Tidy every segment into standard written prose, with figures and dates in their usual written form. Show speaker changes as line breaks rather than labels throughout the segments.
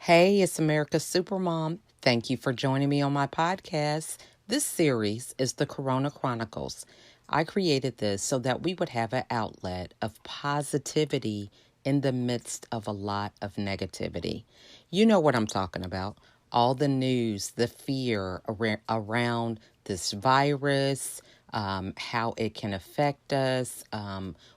Hey, it's America's Supermom. Thank you for joining me on my podcast. This series is the Corona Chronicles. I created this so that we would have an outlet of positivity in the midst of a lot of negativity. You know what I'm talking about. All the news, the fear around this virus, how it can affect us,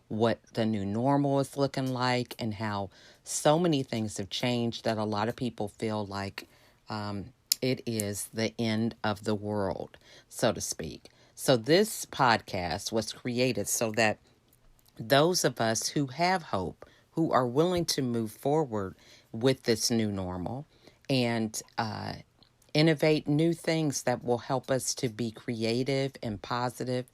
what the new normal is looking like, and how so many things have changed that a lot of people feel like um, it is the end of the world, so to speak. So, this podcast was created so that those of us who have hope, who are willing to move forward with this new normal and innovate new things that will help us to be creative and positive.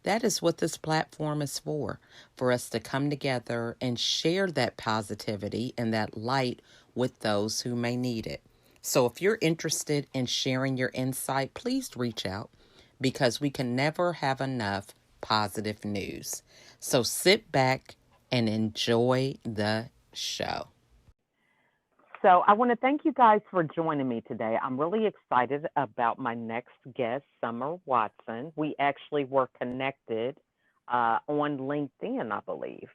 That is what this platform is for us to come together and share that positivity and that light with those who may need it. So if you're interested in sharing your insight, please reach out because we can never have enough positive news. So sit back and enjoy the show.
So I want to thank you guys for joining me today. I'm really excited about my next guest, Summer Watson. We actually were connected on LinkedIn, I believe,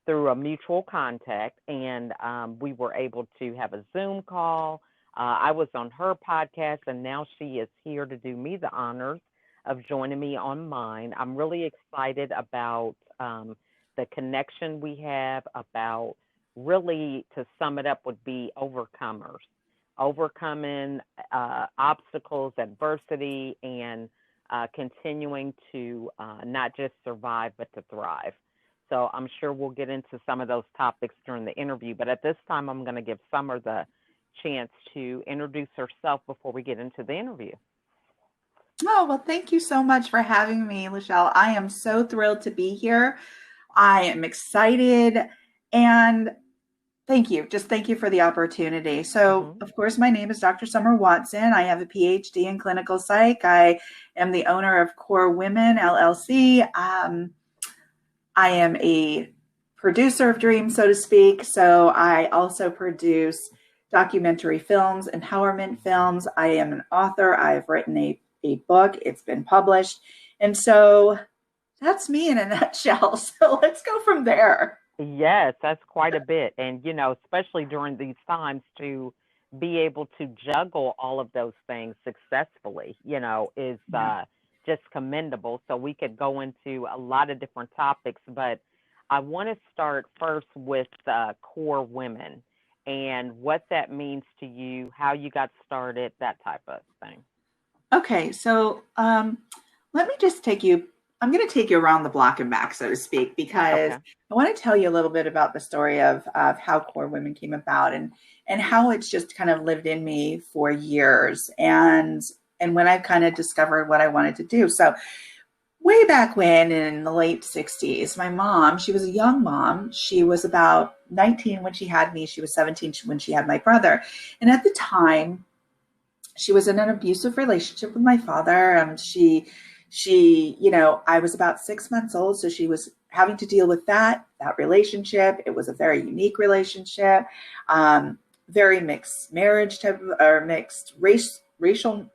through a mutual contact, and we were able to have a Zoom call. I was on her podcast, and now she is here to do me the honors of joining me on mine. I'm really excited about the connection we have, about really, to sum it up, would be overcomers, overcoming obstacles, adversity, and continuing to not just survive, but to thrive. So I'm sure we'll get into some of those topics during the interview. But at this time, I'm going to give Summer the chance to introduce herself before we get into the interview.
Oh, well, thank you so much for having me, Lachelle. I am so thrilled to be here. I am excited and thank you. Just thank you for the opportunity. So,
Mm-hmm.
of course, my name is Dr. Summer Watson. I have a PhD in clinical psych. I am the owner of Core Women LLC. I am a producer of dreams, so to speak. So I also produce documentary films, empowerment films. I am an author. I've written a book. It's been published. And so that's me in a nutshell. So let's go from there.
Yes, that's quite a bit. And, especially during these times, to be able to juggle all of those things successfully, is
Yeah.
just commendable. So we could go into a lot of different topics, but I want to start first with core women and what that means to you, how you got started, that type of thing.
Okay. So let me just I'm going to take you around the block and back, so to speak, because
Okay.
I want to tell you a little bit about the story of how Core Women came about and how it's just kind of lived in me for years and when I kind of discovered what I wanted to do. So way back when in the late 60s, my mom, she was a young mom. She was about 19 when she had me. She was 17 when she had my brother. And at the time, she was in an abusive relationship with my father. I was about 6 months old, so she was having to deal with that relationship. It was a very unique relationship, very mixed marriage type of, or mixed racial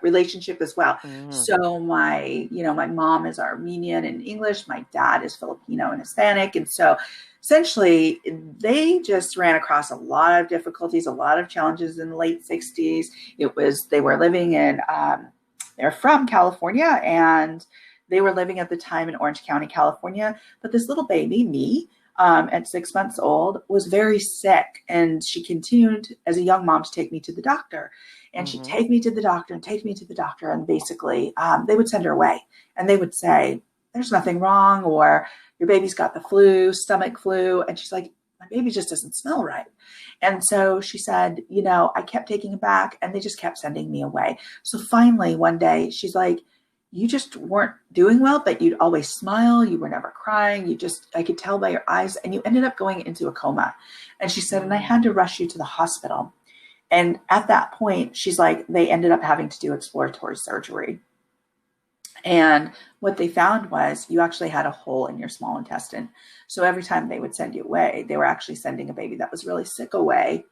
relationship as well.
Mm-hmm.
So my mom is Armenian and English. My dad is Filipino and Hispanic, and so essentially they just ran across a lot of difficulties, a lot of challenges in the late 60s. They were living in they're from California, and they were living at the time in Orange County, California. But this little baby, me, at 6 months old, was very sick, and she continued as a young mom to take me to the doctor. And she'd
Mm-hmm.
take me to the doctor and take me to the doctor, and basically they would send her away, and they would say, "There's nothing wrong," or "Your baby's got the flu, stomach flu," and she's like, "My baby just doesn't smell right." And so she said, I kept taking it back, and they just kept sending me away. So finally, one day, she's like, "You just weren't doing well, but you'd always smile. You were never crying. I could tell by your eyes, and you ended up going into a coma." And she said, "And I had to rush you to the hospital." And at that point, she's like, they ended up having to do exploratory surgery. And what they found was you actually had a hole in your small intestine. So every time they would send you away, they were actually sending a baby that was really sick away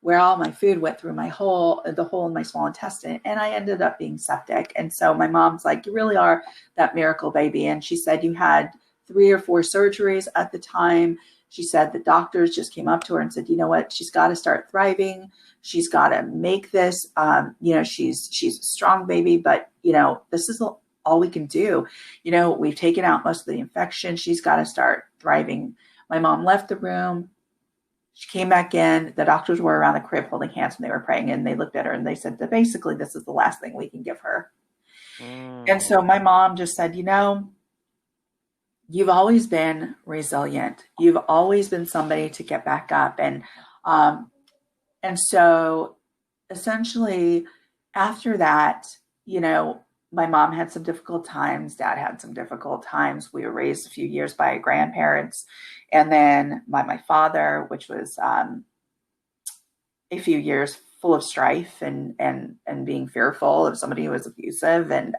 where all my food went through the hole in my small intestine, and I ended up being septic. And so my mom's like, you really are that miracle baby. And she said you had 3 or 4 surgeries at the time. She said the doctors just came up to her and said, you know what, she's got to start thriving. She's got to make this, she's a strong baby, but this is all we can do. We've taken out most of the infection. She's got to start thriving. My mom left the room. She came back in. The doctors were around the crib holding hands and they were praying, and they looked at her and they said that basically this is the last thing we can give her. And so my mom just said, you've always been resilient. You've always been somebody to get back up. And so essentially after that, my mom had some difficult times. Dad had some difficult times. We were raised a few years by grandparents, and then by my father, which was a few years full of strife and being fearful of somebody who was abusive, and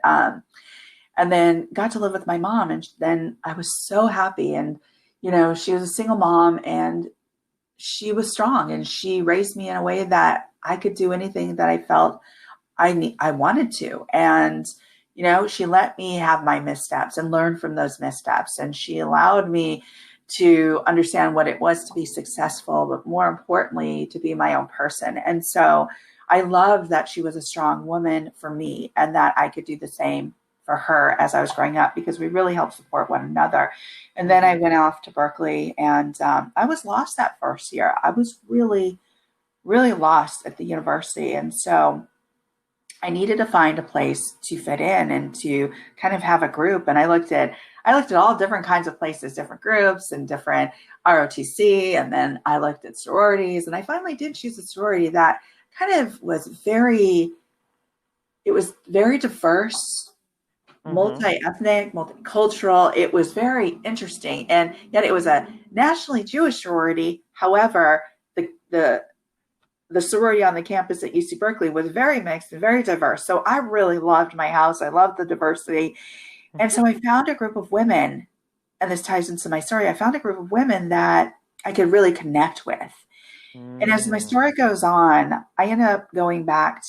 then got to live with my mom. And then I was so happy. And, she was a single mom, and she was strong, and she raised me in a way that I could do anything that I felt I wanted to. And, she let me have my missteps and learn from those missteps. And she allowed me to understand what it was to be successful, but more importantly, to be my own person. And so I love that she was a strong woman for me, and that I could do the same for her as I was growing up, because we really helped support one another. And then I went off to Berkeley, and I was lost that first year. I was really, really lost at the university. And so I needed to find a place to fit in and to kind of have a group. And I looked at all different kinds of places, different groups and different ROTC. And then I looked at sororities, and I finally did choose a sorority that kind of was very diverse, multi-ethnic, multicultural. It was very interesting. And yet it was a nationally Jewish sorority. However, the sorority on the campus at UC Berkeley was very mixed and very diverse. So I really loved my house. I loved the diversity. And so I found a group of women, and this ties into my story. I found a group of women that I could really connect with. And as my story goes on, I end up going back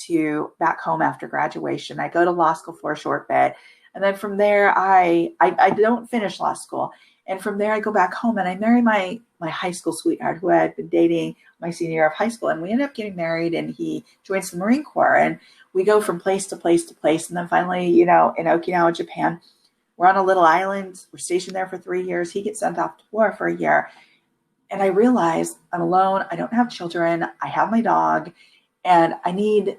home after graduation. I go to law school for a short bit. And then from there, I don't finish law school. And from there, I go back home and I marry my high school sweetheart, who I had been dating my senior year of high school. And we ended up getting married, and he joins the Marine Corps. And we go from place to place to place. And then finally, in Okinawa, Japan, we're on a little island. We're stationed there for 3 years. He gets sent off to war for a year. And I realize I'm alone. I don't have children. I have my dog, and I need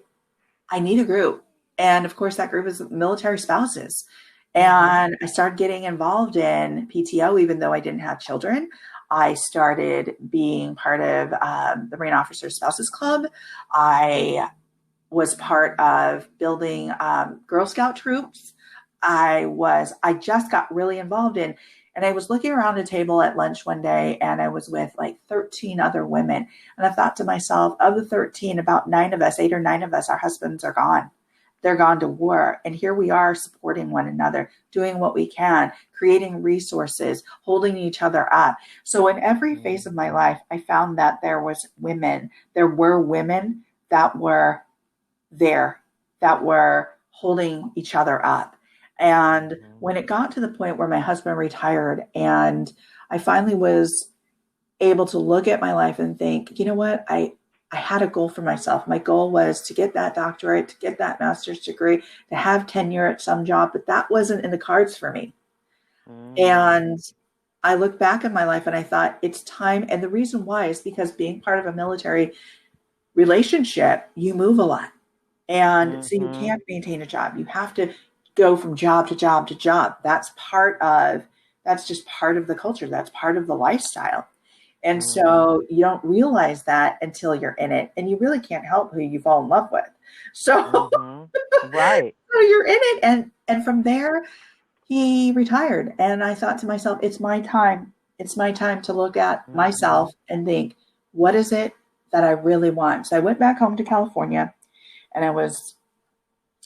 a group. And of course, that group is military spouses. And I started getting involved in PTO, even though I didn't have children. I started being part of the Marine Officers Spouses Club. I was part of building Girl Scout troops. I just got really involved in, and I was looking around a table at lunch one day, and I was with like 13 other women. And I thought to myself, of the 13, about 8 or 9 of us, our husbands are gone. They're gone to war. And here we are supporting one another, doing what we can, creating resources, holding each other up. So in every phase of my life, I found that there were women that were there, that were holding each other up. And when it got to the point where my husband retired, and I finally was able to look at my life and think, you know what, I had a goal for myself. My goal was to get that doctorate, to get that master's degree, to have tenure at some job, but that wasn't in the cards for me. And I look back at my life and I thought, it's time. And the reason why is because being part of a military relationship, you move a lot. And so you can't maintain a job. You have to go from job to job to job. That's just part of the culture. That's part of the lifestyle. And so you don't realize that until you're in it, and you really can't help who you fall in love with. So,
Right.
So you're in it. And from there, he retired. And I thought to myself, it's my time. It's my time to look at myself and think, what is it that I really want? So I went back home to California, and I was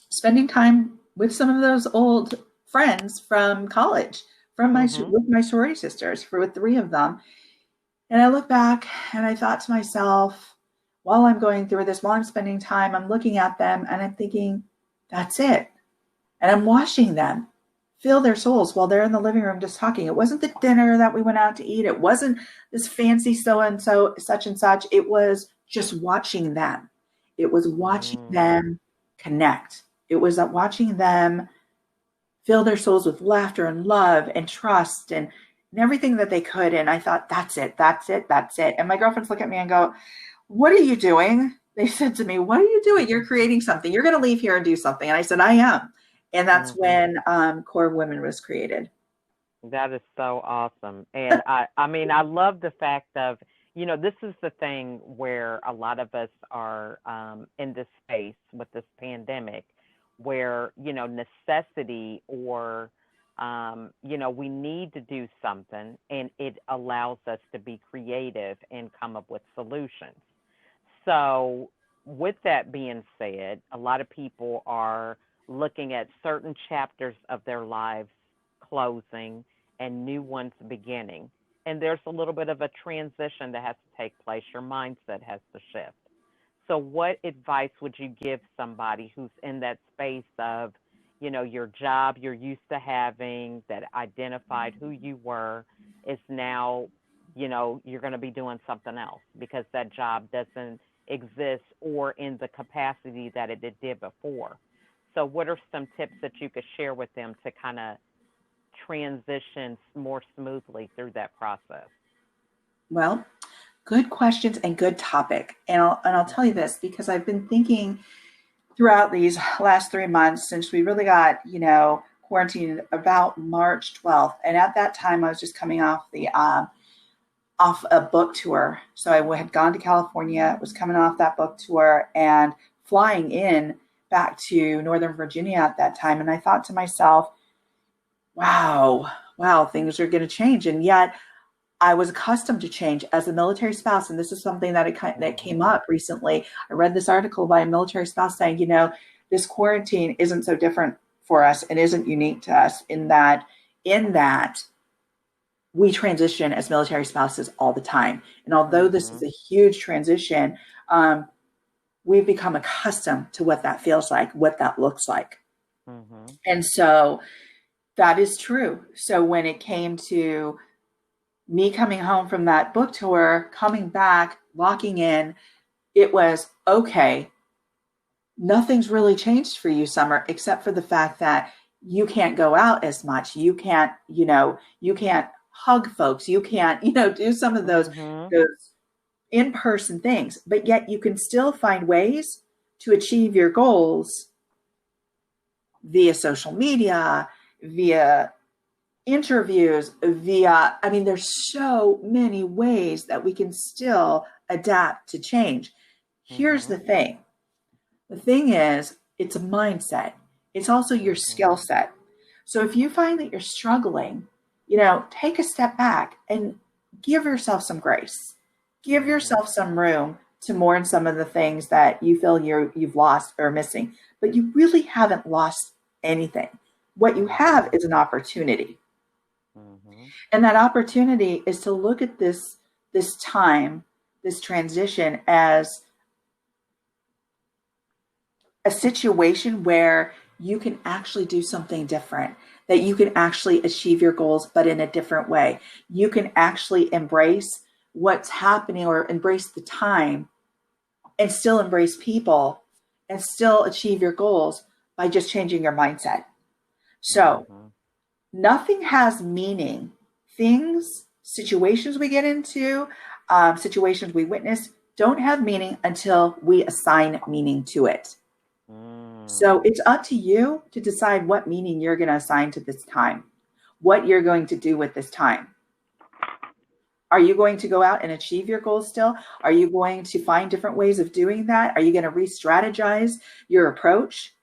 spending time with some of those old friends from college, with my sorority sisters, with 3 of them. And I look back and I thought to myself, while I'm going through this, while I'm spending time, I'm looking at them and I'm thinking, that's it. And I'm watching them fill their souls while they're in the living room just talking. It wasn't the dinner that we went out to eat. It wasn't this fancy so and so, such and such. It was just watching them. It was watching
Mm.
them connect. It was watching them fill their souls with laughter and love and trust and everything that they could. And I thought, that's it, that's it, that's it. And my girlfriends look at me and go, what are you doing? They said to me, what are you doing? You're creating something. You're going to leave here and do something. And I said, I am. And that's
Mhm.
when Core Women was created.
That is so awesome. And I mean, I love the fact of, this is the thing where a lot of us are in this space with this pandemic where, necessity or, we need to do something and it allows us to be creative and come up with solutions. So, with that being said, a lot of people are looking at certain chapters of their lives closing and new ones beginning. And there's a little bit of a transition that has to take place. Your mindset has to shift. So, what advice would you give somebody who's in that space of, your job you're used to having that identified who you were is now, you're going to be doing something else because that job doesn't exist or in the capacity that it did before. So, what are some tips that you could share with them to kind of transition more smoothly through that process?
Well, good questions and good topic. And I'll tell you this because I've been thinking throughout these last 3 months since we really got, quarantined about March 12th. And at that time, I was just coming off a book tour. So I had gone to California, was coming off that book tour and flying in back to Northern Virginia at that time. And I thought to myself, wow, wow, things are going to change. And yet I was accustomed to change as a military spouse. And this is something that came
Mhm.
up recently. I read this article by a military spouse saying, this quarantine isn't so different for us and isn't unique to us in that we transition as military spouses all the time. And although this is
Mhm.
a huge transition, we've become accustomed to what that feels like, what that looks like.
Mhm.
And so that is true. So when it came to me coming home from that book tour, coming back, locking in, it was okay. Nothing's really changed for you, Summer, except for the fact that you can't go out as much. You can't hug folks. You can't, do some of those
Mhm.
those in-person things, but yet you can still find ways to achieve your goals via social media, via interviews, I mean, there's so many ways that we can still adapt to change. Here's
Mhm.
the thing is, it's a mindset, it's also your skill
Mhm.
set. So if you find that you're struggling, take a step back and give yourself some grace, give
Mhm.
yourself some room to mourn some of the things that you feel you've lost or missing, but you really haven't lost anything. What you have
Mhm.
is an opportunity,
Mhm.
and that opportunity is to look at this time, this transition, as a situation where you can actually do something different, that you can actually achieve your goals, but in a different way. You can actually embrace what's happening or embrace the time and still embrace people and still achieve your goals by just changing your mindset. So
Mhm.
nothing has meaning. Things, situations we get into, situations we witness don't have meaning until we assign meaning to it. So
Mm.
it's up to you to decide what meaning you're going to assign to this time, what you're going to do with this time. Are you going to go out and achieve your goals still? Are you going to find different ways of doing that? Are you going to re strategize your approach?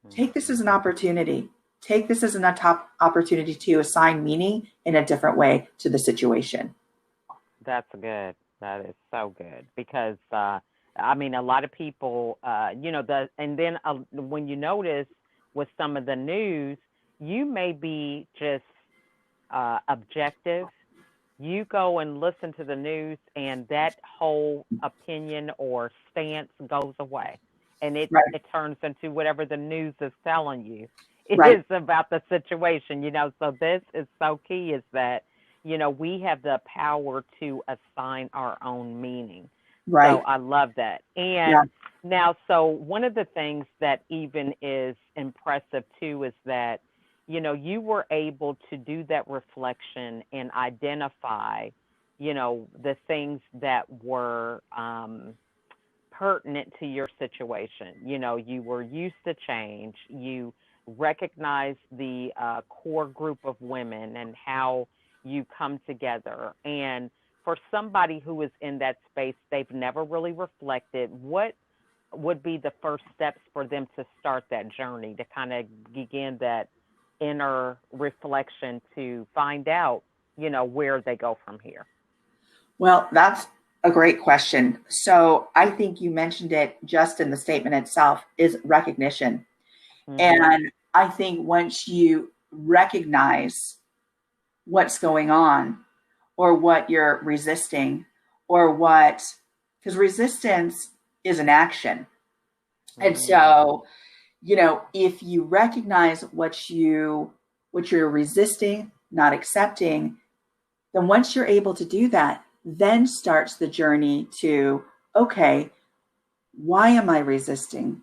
Take this as
Mhm.
an opportunity. Take this as a top opportunity to assign meaning in a different way to the situation.
That's good. That is so good because I mean, a lot of people, and then when you notice with some of the news, you may be just objective. You go and listen to the news, and that whole opinion or stance goes away, and
Right.
it turns into whatever the news is telling you
Right.
is about the situation. So this is so key, is that we have the power to assign our own meaning. So
Right.
I love that.
Yeah.
And now, so one of the things that even is impressive too is that you were able to do that reflection and identify, the things that were pertinent to your situation. You were used to change. You recognized the core group of women and how you come together. And for somebody who is in that space, they've never really reflected. What would be the first steps for them to start that journey, to kind of begin that inner reflection to find out, where they go from here?
Well, that's a great question. So I think you mentioned it just in the statement itself is recognition.
Mhm.
And I think once you recognize what's going on or what you're resisting or because resistance is an action. And
Mhm.
so, if you recognize what you're resisting, not accepting, then once you're able to do that, then starts the journey to, okay, why am I resisting?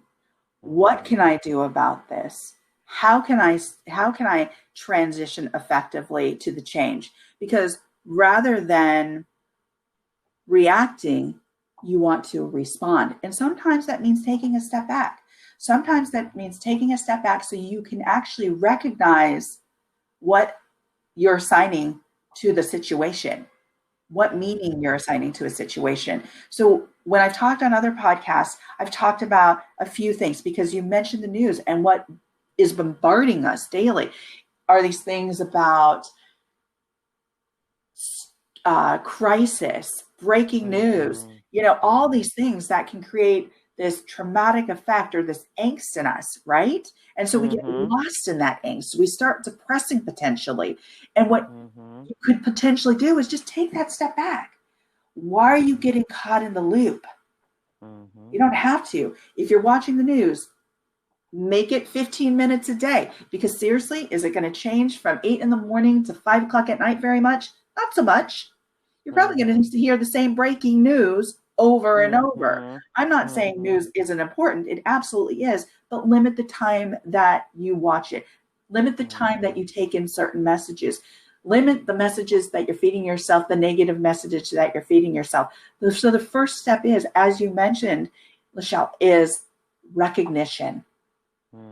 What can
Mhm.
I do about this? How can I transition effectively to the change? Because rather than reacting, you want to respond. And sometimes that means taking a step back. Sometimes that means taking a step back so you can actually recognize what you're assigning to the situation, what meaning you're
Mhm.
assigning to a situation. So when I've talked on other podcasts, I've talked about a few things because you mentioned the news, and what is bombarding us daily are these things about crisis, breaking news,
Mhm.
all
Mhm.
these things that can create this traumatic effect or this angst in us, right? And so we get
Mhm.
lost in that angst. We start depressing potentially. And what
Mhm.
you could potentially do is just take that step back. Why are you
Mhm.
getting caught in the loop? You
Mhm.
don't have to. If you're watching the news, make it 15 minutes a day. Because seriously, is it going to change from 8 in the morning to 5 o'clock at night very much? Not so much. You're probably going
Mhm.
to hear the same breaking news over and over.
Mhm.
I'm not saying
Mhm.
news isn't important. It absolutely is, but limit the time that you watch it. Limit the time that
Mhm.
you take in certain messages. Limit the messages that you're feeding yourself, the negative messages that you're feeding yourself. So the first step is, as you mentioned, Lachelle, is recognition.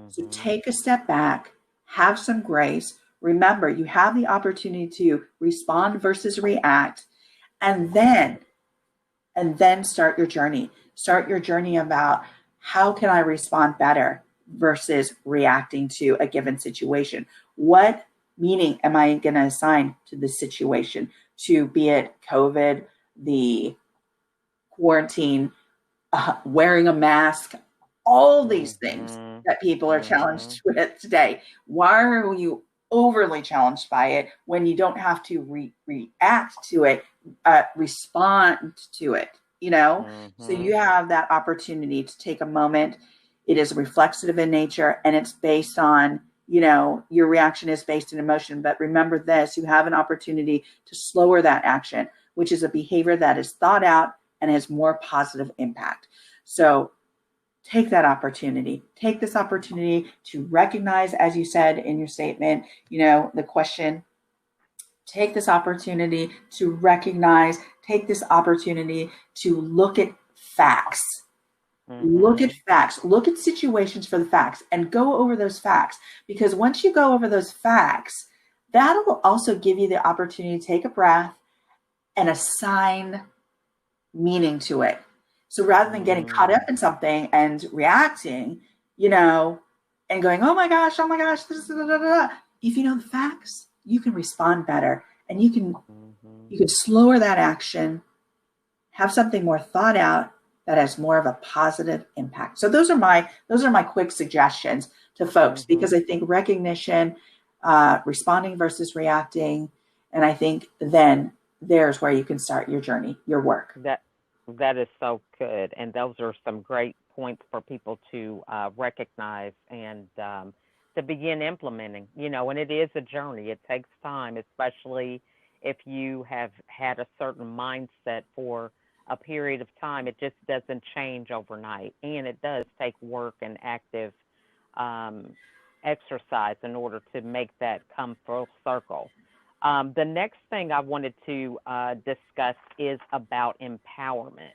So
Mhm.
take a step back, have some grace. Remember, you have the opportunity to respond versus react, and then start your journey. Start your journey about how can I respond better versus reacting to a given situation. What meaning am I going to assign to this situation? To be it COVID, the quarantine, wearing a mask, all these things
Mhm.
that people are challenged
Mhm.
with today. Why are you overly challenged by it when you don't have to react to it, respond to it? So you
Mhm.
have that opportunity to take a moment. It is reflexive in nature, and it's based on, your reaction is based in emotion. But remember this, you have an opportunity to slower that action, which is a behavior that is thought out and has more positive impact. So take that opportunity. Take this opportunity to recognize, as you said in your statement, the question. Take this opportunity to recognize, take this opportunity to look at facts. Look at
Mhm.
facts, look at situations for the facts, and go over those facts. Because once you go over those facts, that'll also give you the opportunity to take a breath and assign meaning to it. So rather than getting caught up
Mhm.
in something and reacting, and going, oh my gosh, this, da, da, da. If you know the facts, you can respond better, and
Mhm.
you can slower that action, have something more thought out that has more of a positive impact. So those are my quick suggestions to folks, because
Mhm.
I think recognition, responding versus reacting, and I think then there's where you can start your journey, your work.
That that is so good, and those are some great points for people to recognize and to begin implementing. And it is a journey. It takes time, especially if you have had a certain mindset for a period of time. It just doesn't change overnight, and it does take work and active um, exercise in order to make that come full circle. The next thing I wanted to discuss is about empowerment.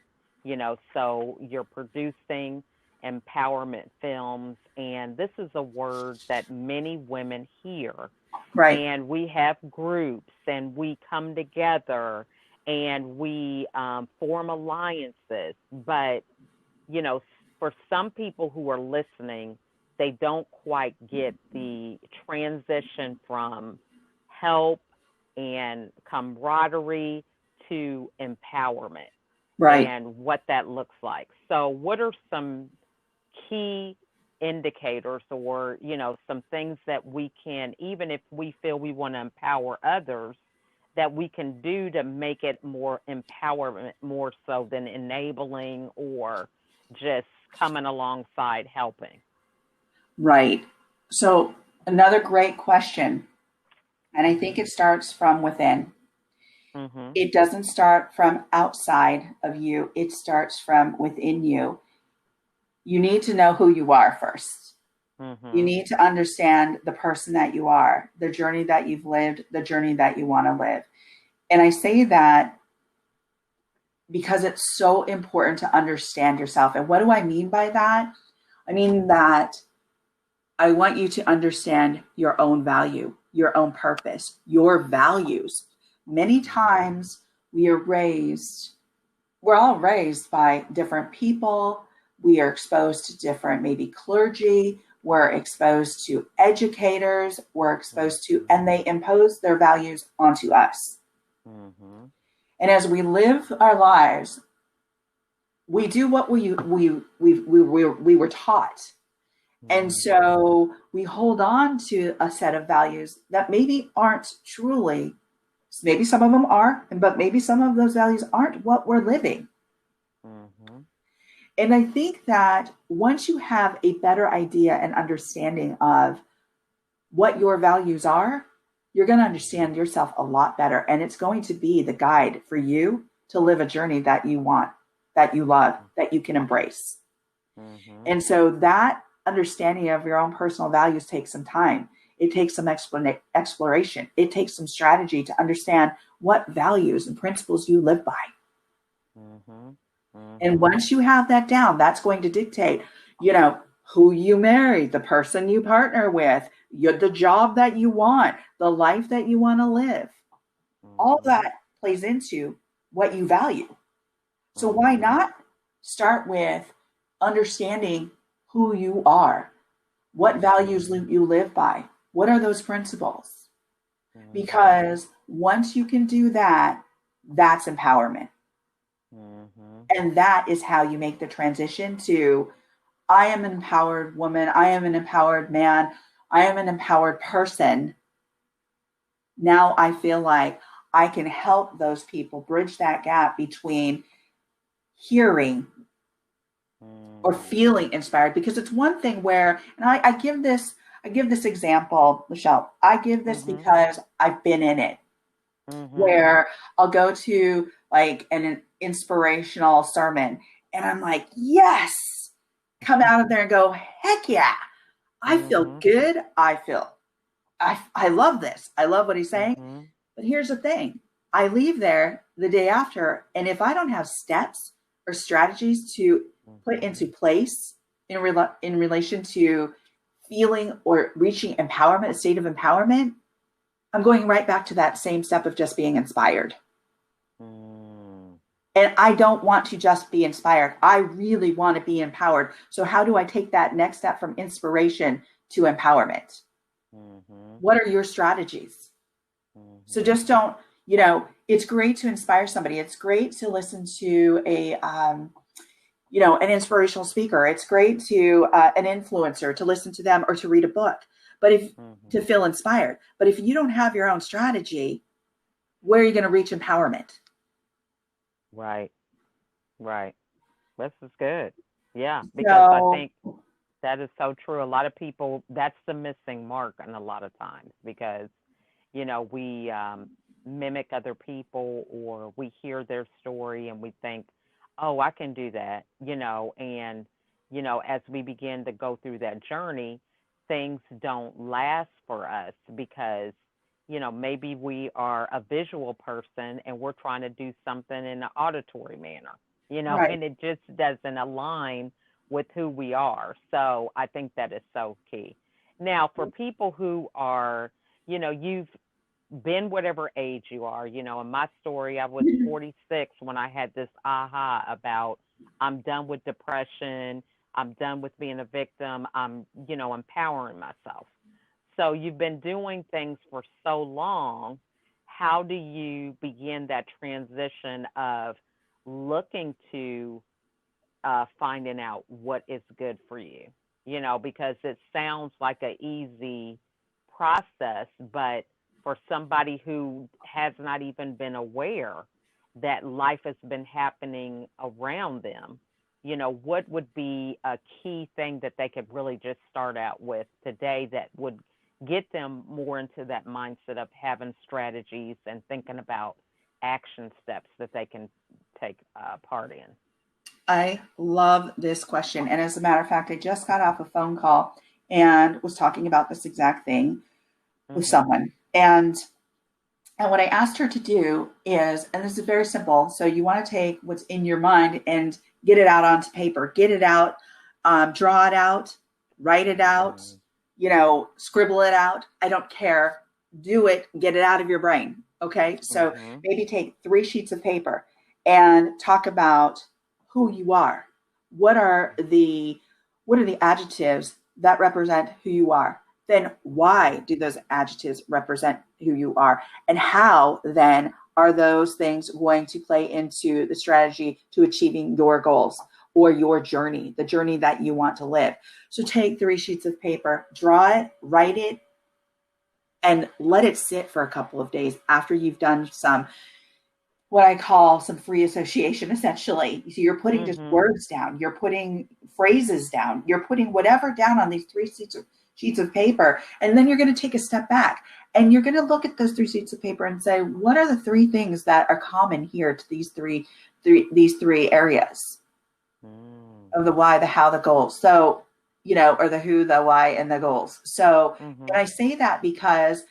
So you're producing empowerment films, and this is a word that many women hear.
Right.
And we have groups, and we come together, and we form alliances. But you know, for some people who are listening, they don't quite get the transition from help and camaraderie to empowerment
Right.
and what that looks like. So, what are some key indicators or, some things that we can, even if we feel we want to empower others, that we can do to make it more empowerment, more so than enabling or just coming alongside helping?
Right. So another great question. And I think it starts from within.
Mhm.
It doesn't start from outside of you. It starts from within you. You need to know who you are first. You
Mhm.
need to understand the person that you are, the journey that you've lived, the journey that you want to live. And I say that because it's so important to understand yourself. And what do I mean by that? I mean that I want you to understand your own value, your own purpose, your values. Many times we're all raised by different people. We are exposed to different, maybe clergy. We're exposed to educators. We're exposed to, and they impose their values onto us.
Mhm.
And as we live our lives, we do what we were taught. And
Mhm.
so we hold on to a set of values that maybe aren't truly, maybe some of them are, but maybe some of those values aren't what we're living.
Mhm.
And I think that once you have a better idea and understanding of what your values are, you're going to understand yourself a lot better. And it's going to be the guide for you to live a journey that you want, that you love, that you can embrace.
Mhm.
And so that understanding of your own personal values takes some time. It takes some exploration. It takes some strategy to understand what values and principles you live by.
Mhm.
And
Mhm.
once you have that down, that's going to dictate, who you marry, the person you partner with, the job that you want, the life that you want to live. All
Mhm.
that plays into what you value. So why
Mhm.
not start with understanding who you are? What values you live by? What are those principles?
Mhm.
Because once you can do that, that's empowerment.
Mhm.
And that is how you make the transition to I am an empowered woman, I am an empowered man, I am an empowered person. Now I feel like I can help those people bridge that gap between hearing or
Mhm.
feeling inspired, because it's one thing where, and I give this example, Michelle. I give this
Mhm.
because I've been in it,
Mhm.
where I'll go to like an inspirational sermon and I'm like, yes, come out of there and go, heck yeah, I feel
Mhm.
good. I love this. I love what he's saying.
Mhm.
But here's the thing. I leave there the day after, and if I don't have steps or strategies to put
Mhm.
into place in relation to feeling or reaching empowerment, a state of empowerment, I'm going right back to that same step of just being inspired.
Mhm.
And I don't want to just be inspired. I really want to be empowered. So, how do I take that next step from inspiration to empowerment?
Mhm.
What are your strategies? So
Mhm.
just don't, it's great to inspire somebody. It's great to listen to an inspirational speaker. It's great to an influencer to listen to them or to read a book. But if to
Mhm.
feel inspired, but if you don't have your own strategy, where are you going to reach empowerment?
Right. Right. This is good. Yeah, because I
So,
think that is so true. A lot of people, that's the missing mark, and a lot of times because, we mimic other people or we hear their story and we think, oh, I can do that, and, as we begin to go through that journey, things don't last for us because, maybe we are a visual person and we're trying to do something in an auditory manner,
right.
and it just doesn't align with who we are. So I think that is so key. Now, for people who are, you've been whatever age you are, in my story, I was 46 when I had this aha about I'm done with depression. I'm done with being a victim. I'm, empowering myself. So you've been doing things for so long. How do you begin that transition of looking to finding out what is good for you? Because it sounds like an easy process, but for somebody who has not even been aware that life has been happening around them, what would be a key thing that they could really just start out with today that would get them more into that mindset of having strategies and thinking about action steps that they can take part in?
I love this question. And as a matter of fact, I just got off a phone call and was talking about this exact thing with
Mhm.
someone. And what I asked her to do is, and this is very simple. So you want to take what's in your mind and get it out onto paper, get it out, draw it out, write it out,
Mhm.
scribble it out. I don't care. Do it, get it out of your brain. Okay. So
Mhm.
maybe take 3 sheets of paper and talk about who you are. What are the what are the adjectives that represent who you are? Then why
Mhm.
do those adjectives represent who you are? And how then are those things going to play into the strategy to achieving your goals or your journey, the journey that you want to live? So take 3 sheets of paper, draw it, write it, and let it sit for a couple of days after you've done some what I call some free association, essentially. So you're putting just
Mhm.
words down, you're putting phrases down, you're putting whatever down on these 3 sheets of paper. And then you're going to take a step back and you're going to look at those 3 sheets of paper and say, what are the 3 things that are common here to these three areas
Mm.
of the why, the how, the goals? So, or the who, the why, and the goals. So, and
Mhm.
I say that because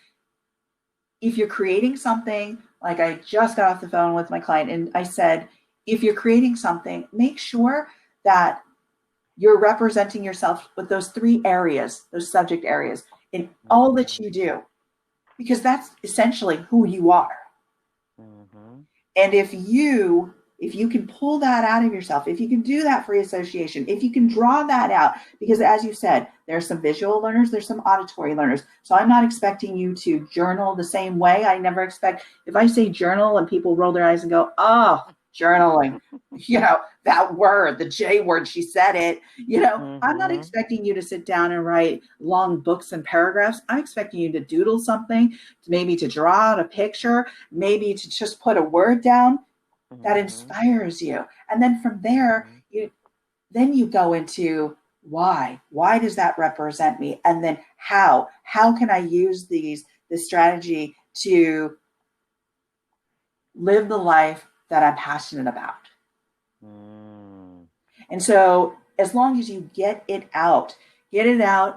if you're creating something, like I just got off the phone with my client and I said, if you're creating something, make sure that you're representing yourself with those 3 areas, those subject areas in all that
Mhm.
you do, because that's essentially who you are.
Mhm.
And if you can pull that out of yourself, if you can do that free association, if you can draw that out, because as you said, there's some visual learners, there's some auditory learners. So I'm not expecting you to journal the same way. I never expect, if I say journal and people roll their eyes and go, oh, journaling, that word, the J word, she said it, I'm not
Mhm.
expecting you to sit down and write long books and paragraphs. I'm expecting you to doodle something, maybe to draw out a picture, maybe to just put a word down that
Mhm.
inspires you. And then from there,
Mhm.
you go into why. Why does that represent me? And then how? How can I use this strategy to live the life that I'm passionate about?
Mm.
And so as long as you get it out,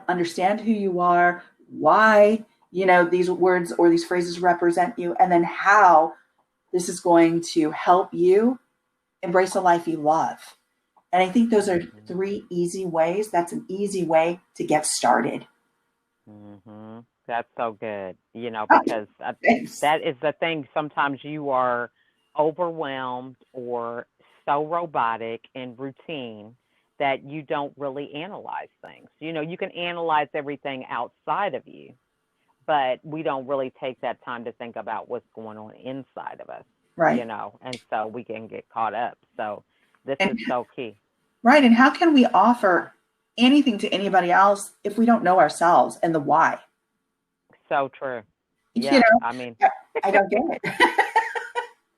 understand who you are, why, these words or these phrases represent you, and then how this is going to help you embrace a life you love. And I think those are
Mhm.
3 easy ways. That's an easy way to get started.
Mhm. That's so good.
Oh,
Because
thanks.
that is the thing. Sometimes you are overwhelmed or so robotic and routine that you don't really analyze things. You can analyze everything outside of you, but we don't really take that time to think about what's going on inside of us,
Right.
and so we can get caught up. So this
And
is so key.
right. And how can we offer anything to anybody else if we don't know ourselves and the why?
So true.
You
Yeah.
know,
I mean,
I don't get it.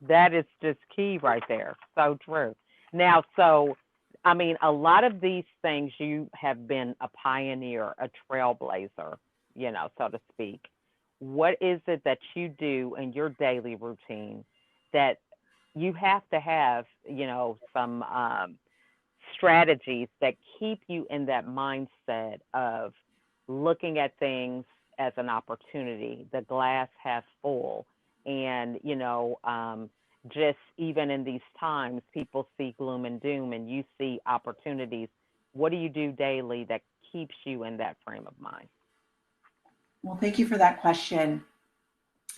That is just key right there. So true. Now, so, I mean, a lot of these things you have been a pioneer, a trailblazer, so to speak. What is it that you do in your daily routine that you have to have, some strategies that keep you in that mindset of looking at things as an opportunity, the glass half full, and just even in these times, people see gloom and doom, and you see opportunities. What do you do daily that keeps you in that frame of mind?
Well, thank you for that question.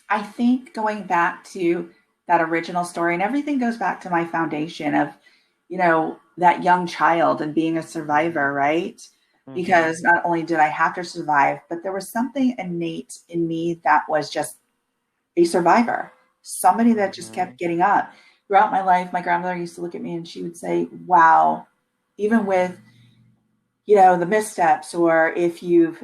I think going back to that original story, and everything goes back to my foundation of, that young child and being a survivor, right?
Mhm.
Because not only did I have to survive, but there was something innate in me that was just a survivor, somebody that just kept
Mhm.
getting up. Throughout my life, my grandmother used to look at me and she would say, wow, even with the missteps, or if you've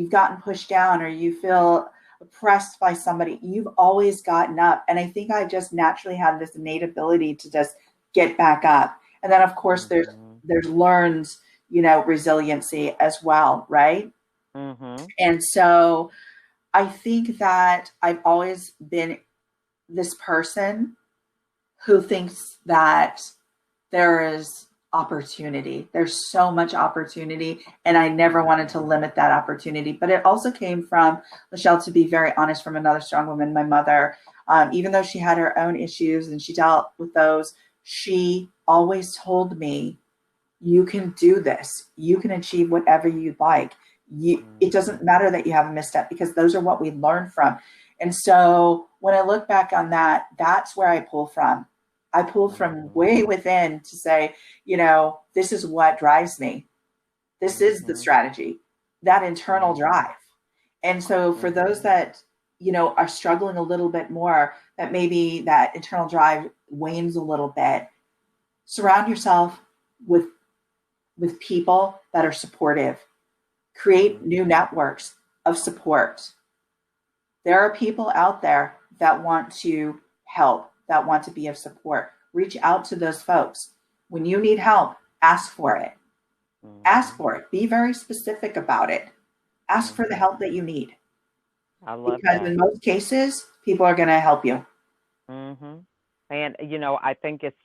gotten pushed down or you feel oppressed by somebody, you've always gotten up. And I think I just naturally have this innate ability to just get back up. And then of course
Mhm.
there's learned resiliency as well, right?
Mhm.
And so I think that I've always been this person who thinks that there is opportunity. There's so much opportunity, and I never wanted to
Mhm.
limit that opportunity. But it also came from, Michelle, to be very honest, from another strong woman, my mother. Even though she had her own issues and she dealt with those, she always told me, you can do this. You can achieve whatever you'd like. It doesn't
Mhm.
matter that you have a misstep, because those are what we learn from. And so when I look back on that, that's where I pull from. I pull from
Mhm.
way within to say, this is what drives me. This is the
Mhm.
strategy, that internal
Mhm.
drive. And so for those
Mhm.
that, are struggling a little bit more, that maybe that internal drive wanes a little bit, surround yourself with people that are supportive. Create new
Mhm.
networks of support. There are people out there that want to help, that want to be of support. Reach out to those folks. When you need help, ask for it. Ask
Mhm.
for it. Be very specific about it. Ask for the
Mhm.
help that you need,
I love
because
that.
in most cases, people are going to help you.
Mhm. And I think it's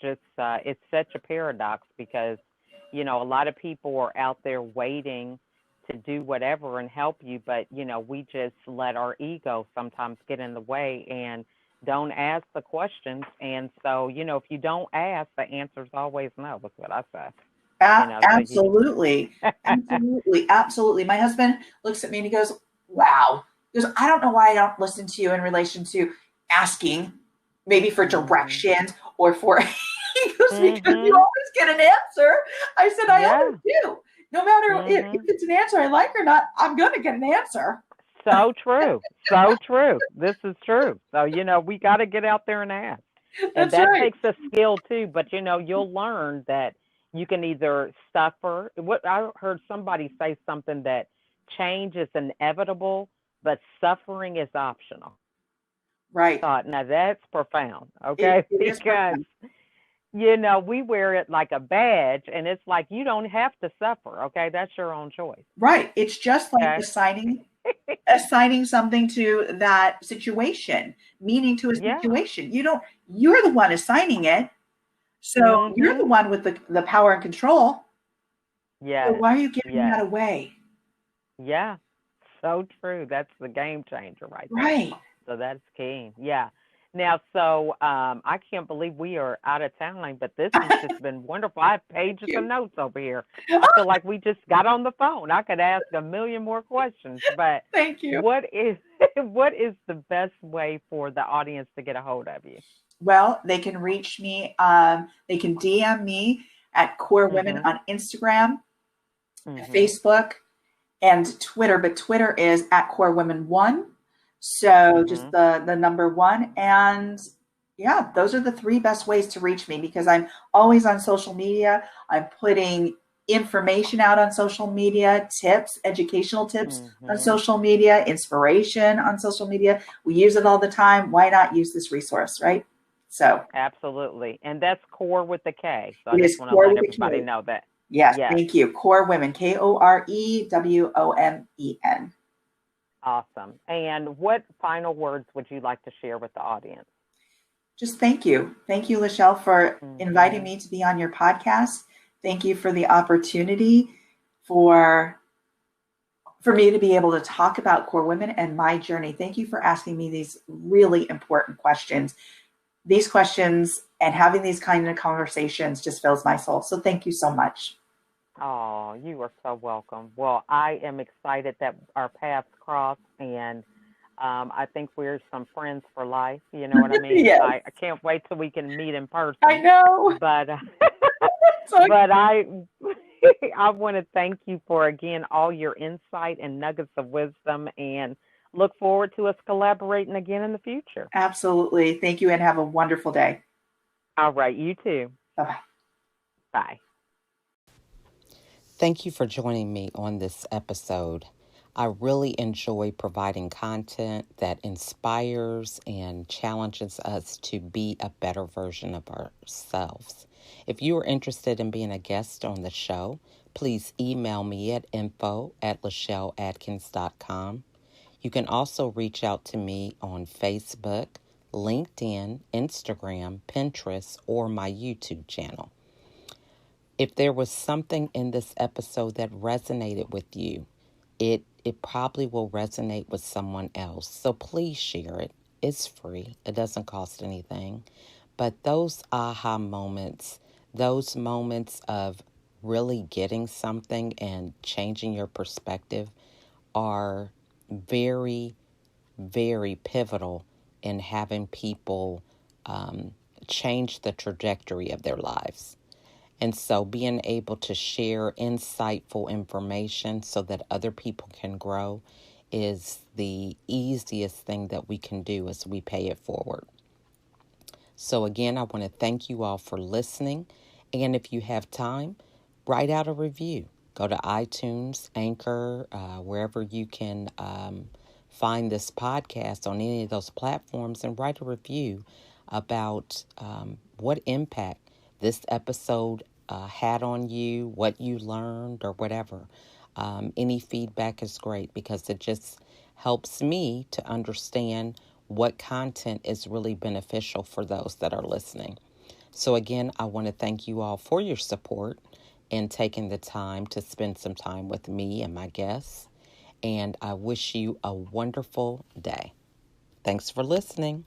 such a paradox because a lot of people are out there waiting to do whatever and help you, but we just let our ego sometimes get in the way and don't ask the questions. And so, if you don't ask, the answer's always no. That's what I say. So you.
Absolutely. Absolutely. Absolutely. My husband looks at me and he goes, wow. He goes, I don't know why I don't listen to you in relation to asking, maybe for
Mhm.
directions or for, he goes, because you
Mhm.
always get an answer. I said, I always
Yeah.
do. No matter if
Mhm.
it's an answer I like or not, I'm going to get an answer.
So true. So true. This is true. So, we got to get out there and ask. And
That's
that
right.
takes a skill too, but you'll learn that you can either suffer. What I heard somebody say something that change is inevitable, but suffering is optional.
Right.
Thought, now that's profound,
It,
okay?
it is
Because
profound.
we wear it like a badge, and it's like you don't have to suffer, okay? That's your own choice,
Right. It's just like
okay?
assigning something to that situation, meaning to a
Yeah.
situation. You're the one assigning it. So you're the
Mhm.
one with the power and control. So
Yes.
why are you giving that
Yes.
away?
Yeah. So true. That's the game changer right there.
Right.
So that's key. Yeah. Now, so I can't believe we are out of time, but this has just been wonderful. I have
Thank
pages of
you.
notes over here. I feel like we just got on the phone. I could ask a million more questions, but
Thank you.
what is what is the best way for the audience to get a hold of you?
Well, they can reach me. They can DM me at Core Women
Mhm.
on Instagram,
Mhm.
Facebook, and Twitter. But Twitter is at Core Women One. So just
Mhm.
the number one. And yeah, those are the three best ways to reach me, because I'm always on social media. I'm putting information out on social media, tips, educational tips on
Mhm.
social media, inspiration on social media. We use it all the time. Why not use this resource, right? So
Absolutely. And that's core with the K. So I
it
just
is
want to
Core
let
with a
everybody
K.
know that.
Yes,
Yes.
thank you. Core Women, KoreWomen.
Awesome. And what final words would you like to share with the audience?
Just thank you. Thank you, Lachelle, for inviting
Hmm.
me to be on your podcast. Thank you for the opportunity for me to be able to talk about Core Women and my journey. Thank you for asking me these really important questions. These questions and having these kind of conversations just fills my soul. So thank you so much.
Oh, you are so welcome. Well, I am excited that our paths cross, and I think we're some friends for life. You know what I mean?
Yes,
I can't wait till we can meet in
I
person.
know.
But
So
but I I want to thank you for again all your insight and nuggets of wisdom, and look forward to us collaborating again in the future.
absolutely. Thank you and have a wonderful day.
All right, you too.
Bye bye.
Bye.
Thank you for joining me on this episode. I really enjoy providing content that inspires and challenges us to be a better version of ourselves. If you are interested in being a guest on the show, please email me at info@lachelleadkins.com. You can also reach out to me on Facebook, LinkedIn, Instagram, Pinterest, or my YouTube channel. If there was something in this episode that resonated with you, it probably will resonate with someone else. So please share it. It's free. It doesn't cost anything. But those aha moments, those moments of really getting something and changing your perspective are very, very pivotal in having people change the trajectory of their lives. And so being able to share insightful information so that other people can grow is the easiest thing that we can do as we pay it forward. So again, I want to thank you all for listening. And if you have time, write out a review. Go to iTunes, Anchor, wherever you can find this podcast on any of those platforms, and write a review about what impact this episode had on you, what you learned, or whatever. Any feedback is great because it just helps me to understand what content is really beneficial for those that are listening. So again, I want to thank you all for your support and taking the time to spend some time with me and my guests. And I wish you a wonderful day. Thanks for listening.